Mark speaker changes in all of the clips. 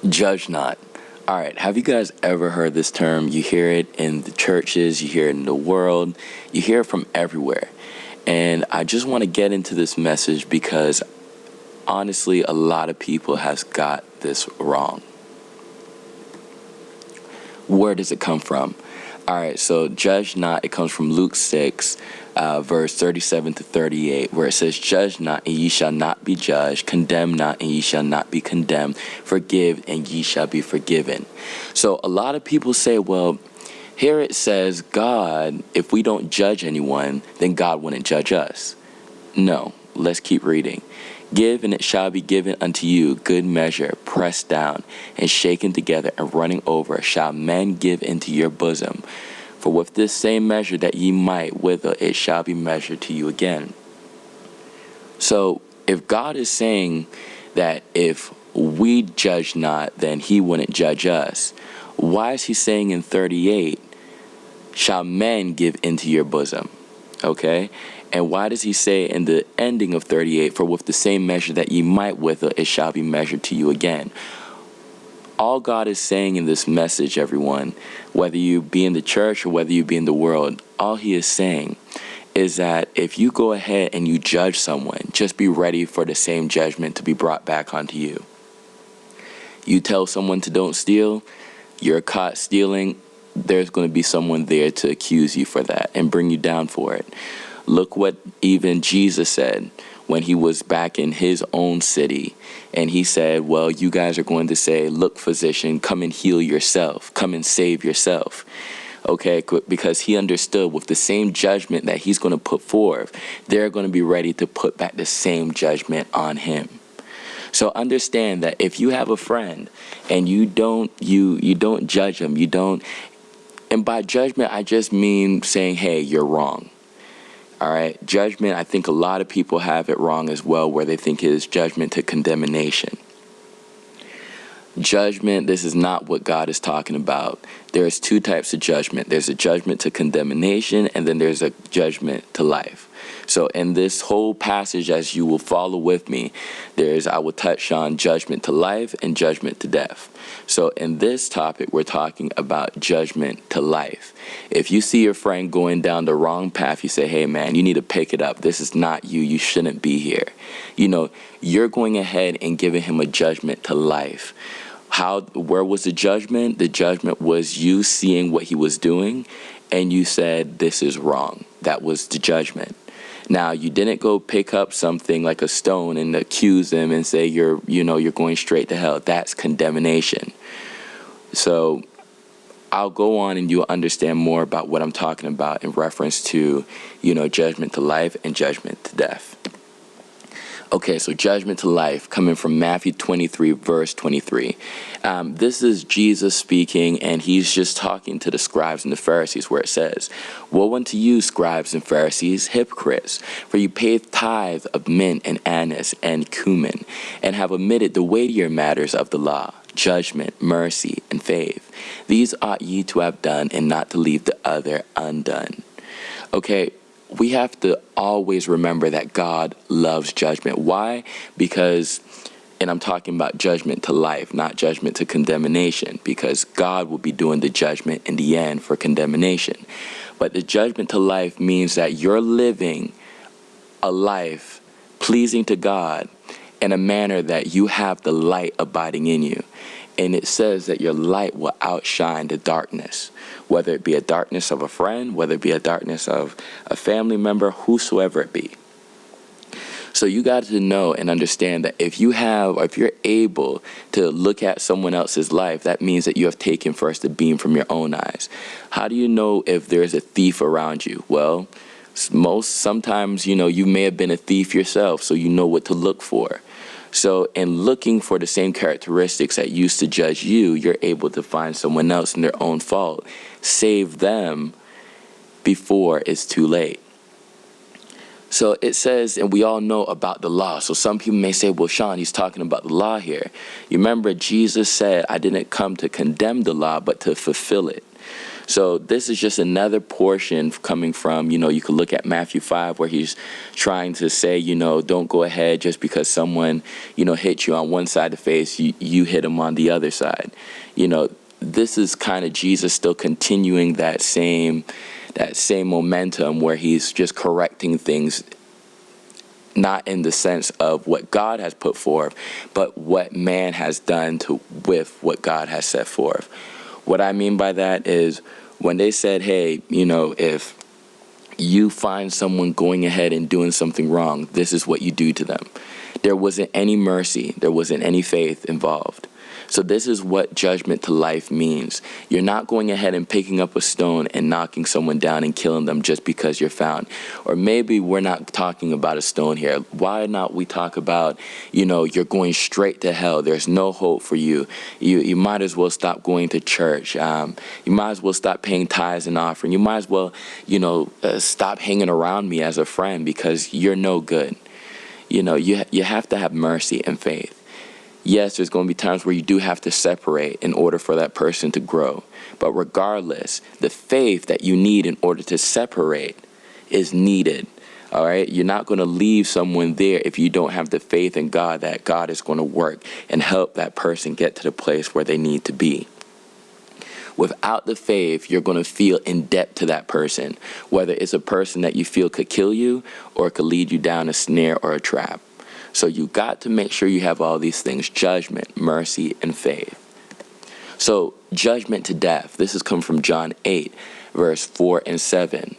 Speaker 1: Judge not. All right, have you guys ever heard this term? You hear it in the churches, you hear it in the world, you hear it from everywhere. And I just want to get into this message because honestly, a lot of people has got this wrong. Where does it come from? All right, so judge not, it comes from Luke 6, verse 37 to 38, where it says, judge not, and ye shall not be judged. Condemn not, and ye shall not be condemned. Forgive, and ye shall be forgiven. So a lot of people say, well, here it says, God, if we don't judge anyone, then God wouldn't judge us. No, let's keep reading. Give, and it shall be given unto you, good measure, pressed down, and shaken together, and running over, shall men give into your bosom. For with this same measure that ye might withal, it shall be measured to you again. So, if God is saying that if we judge not, then he wouldn't judge us, why is he saying in 38, shall men give into your bosom? Okay? And why does he say in the ending of 38, for with the same measure that ye might withal, it shall be measured to you again? All God is saying in this message, everyone, whether you be in the church or whether you be in the world, all he is saying is that if you go ahead and you judge someone, just be ready for the same judgment to be brought back onto you. You tell someone to don't steal, you're caught stealing, there's going to be someone there to accuse you for that and bring you down for it. Look what even Jesus said when he was back in his own city. And he said, well, you guys are going to say, look, physician, come and heal yourself. Come and save yourself. Okay, because he understood with the same judgment that he's going to put forth, they're going to be ready to put back the same judgment on him. So understand that if you have a friend and you don't judge them, and by judgment, I just mean saying, hey, you're wrong. All right, judgment, I think a lot of people have it wrong as well, where they think it is judgment to condemnation. Judgment, this is not what God is talking about. There's two types of judgment. There's a judgment to condemnation, and then there's a judgment to life. So in this whole passage, as you will follow with me, I will touch on judgment to life and judgment to death. So in this topic, we're talking about judgment to life. If you see your friend going down the wrong path, you say, hey man, you need to pick it up. This is not you. You shouldn't be here. You're going ahead and giving him a judgment to life. Where was the judgment? The judgment was you seeing what he was doing, and you said, this is wrong. That was the judgment. Now, you didn't go pick up something like a stone and accuse him and say you're going straight to hell. That's condemnation. So I'll go on and you'll understand more about what I'm talking about in reference to, judgment to life and judgment to death. Okay, so judgment to life, coming from Matthew 23, verse 23. This is Jesus speaking, and he's just talking to the scribes and the Pharisees, where it says, woe unto you, scribes and Pharisees, hypocrites, for you pay tithe of mint and anise and cumin, and have omitted the weightier matters of the law, judgment, mercy, and faith. These ought ye to have done, and not to leave the other undone. Okay, we have to always remember that God loves judgment. Why? Because, and I'm talking about judgment to life, not judgment to condemnation, because God will be doing the judgment in the end for condemnation. But the judgment to life means that you're living a life pleasing to God in a manner that you have the light abiding in you. And it says that your light will outshine the darkness, whether it be a darkness of a friend, whether it be a darkness of a family member, whosoever it be. So you got to know and understand that if you're able to look at someone else's life, that means that you have taken first the beam from your own eyes. How do you know if there's a thief around you? Well, sometimes, you may have been a thief yourself, so you know what to look for. So in looking for the same characteristics that used to judge you, you're able to find someone else in their own fault. Save them before it's too late. So it says, and we all know about the law. So some people may say, well, Sean, he's talking about the law here. You remember Jesus said, I didn't come to condemn the law, but to fulfill it. So this is just another portion coming from, you could look at Matthew 5 where he's trying to say, don't go ahead just because someone, hit you on one side of the face, you hit them on the other side. This is kind of Jesus still continuing that same momentum where he's just correcting things, not in the sense of what God has put forth, but what man has done with what God has set forth. What I mean by that is when they said, hey, if you find someone going ahead and doing something wrong, this is what you do to them. There wasn't any mercy. There wasn't any faith involved. So this is what judgment to life means. You're not going ahead and picking up a stone and knocking someone down and killing them just because you're found. Or maybe we're not talking about a stone here. Why not we talk about, you're going straight to hell. There's no hope for you. You might as well stop going to church. You might as well stop paying tithes and offering. You might as well, stop hanging around me as a friend because you're no good. You have to have mercy and faith. Yes, there's going to be times where you do have to separate in order for that person to grow. But regardless, the faith that you need in order to separate is needed. All right? You're not going to leave someone there if you don't have the faith in God that God is going to work and help that person get to the place where they need to be. Without the faith, you're going to feel in debt to that person, whether it's a person that you feel could kill you or could lead you down a snare or a trap. So you got to make sure you have all these things: judgment, mercy, and faith. So judgment to death. This is come from John 8, verse 4 and 7.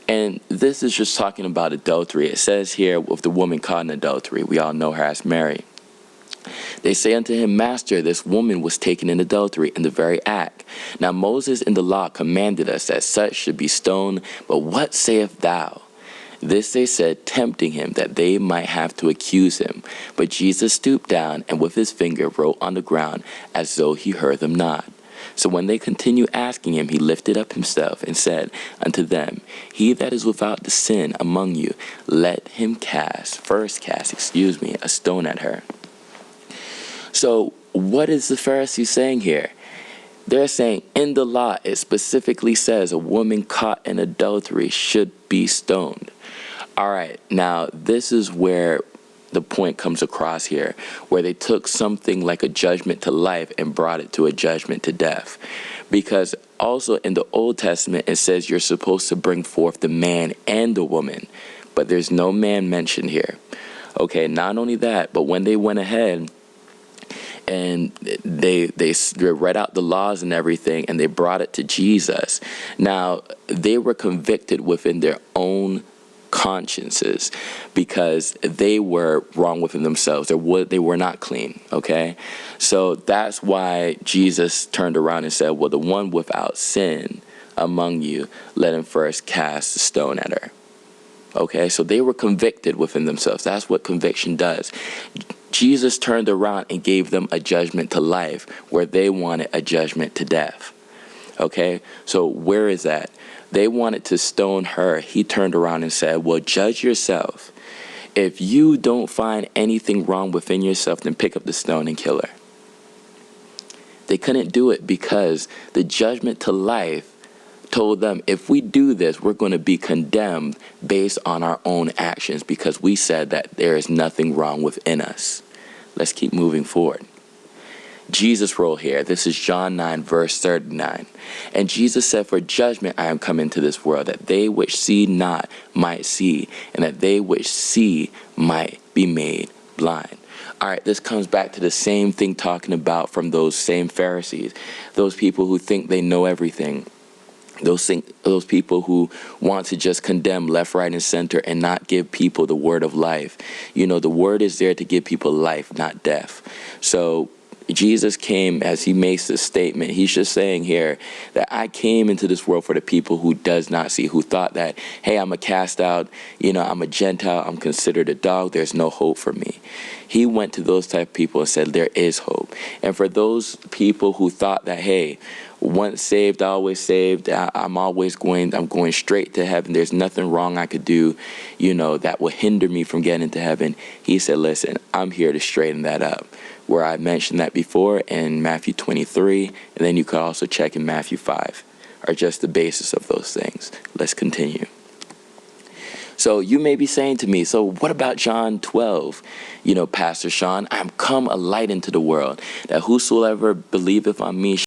Speaker 1: And this is just talking about adultery. It says here with the woman caught in adultery. We all know her as Mary. They say unto him, Master, this woman was taken in adultery in the very act. Now Moses in the law commanded us that such should be stoned. But what sayest thou? This they said, tempting him, that they might have to accuse him. But Jesus stooped down, and with his finger wrote on the ground, as though he heard them not. So when they continued asking him, he lifted up himself and said unto them, He that is without the sin among you, let him first cast a stone at her. So what is the Pharisees saying here? They're saying in the law, it specifically says a woman caught in adultery should be stoned. All right, now this is where the point comes across here, where they took something like a judgment to life and brought it to a judgment to death. Because also in the Old Testament, it says you're supposed to bring forth the man and the woman, but there's no man mentioned here. Okay, not only that, but when they went ahead and they read out the laws and everything, and they brought it to Jesus. Now, they were convicted within their own consciences because they were wrong within themselves. They were not clean, okay? So that's why Jesus turned around and said, well, the one without sin among you, let him first cast a stone at her. Okay, so they were convicted within themselves. That's what conviction does. Jesus turned around and gave them a judgment to life where they wanted a judgment to death. Okay, so where is that? They wanted to stone her. He turned around and said, well, judge yourself. If you don't find anything wrong within yourself, then pick up the stone and kill her. They couldn't do it because the judgment to life told them, if we do this, we're going to be condemned based on our own actions because we said that there is nothing wrong within us. Let's keep moving forward. Jesus' role here. This is John 9, verse 39. And Jesus said, for judgment I am come into this world, that they which see not might see, and that they which see might be made blind. All right, this comes back to the same thing talking about from those same Pharisees, those people who think they know everything. Those people who want to just condemn left, right, and center and not give people the word of life. You know, the word is there to give people life, not death. So Jesus came, as he makes this statement, he's just saying here that I came into this world for the people who does not see, who thought that, hey, I'm a cast out, I'm a Gentile, I'm considered a dog, there's no hope for me. He went to those type of people and said there is hope. And for those people who thought that, hey, once saved, always saved, I'm going straight to heaven, there's nothing wrong I could do, that will hinder me from getting to heaven. He said, listen, I'm here to straighten that up. Where I mentioned that before in Matthew 23, and then you could also check in Matthew 5. are just the basis of those things. Let's continue. So you may be saying to me, so what about John 12? Pastor Sean, I am come a light into the world, that whosoever believeth on me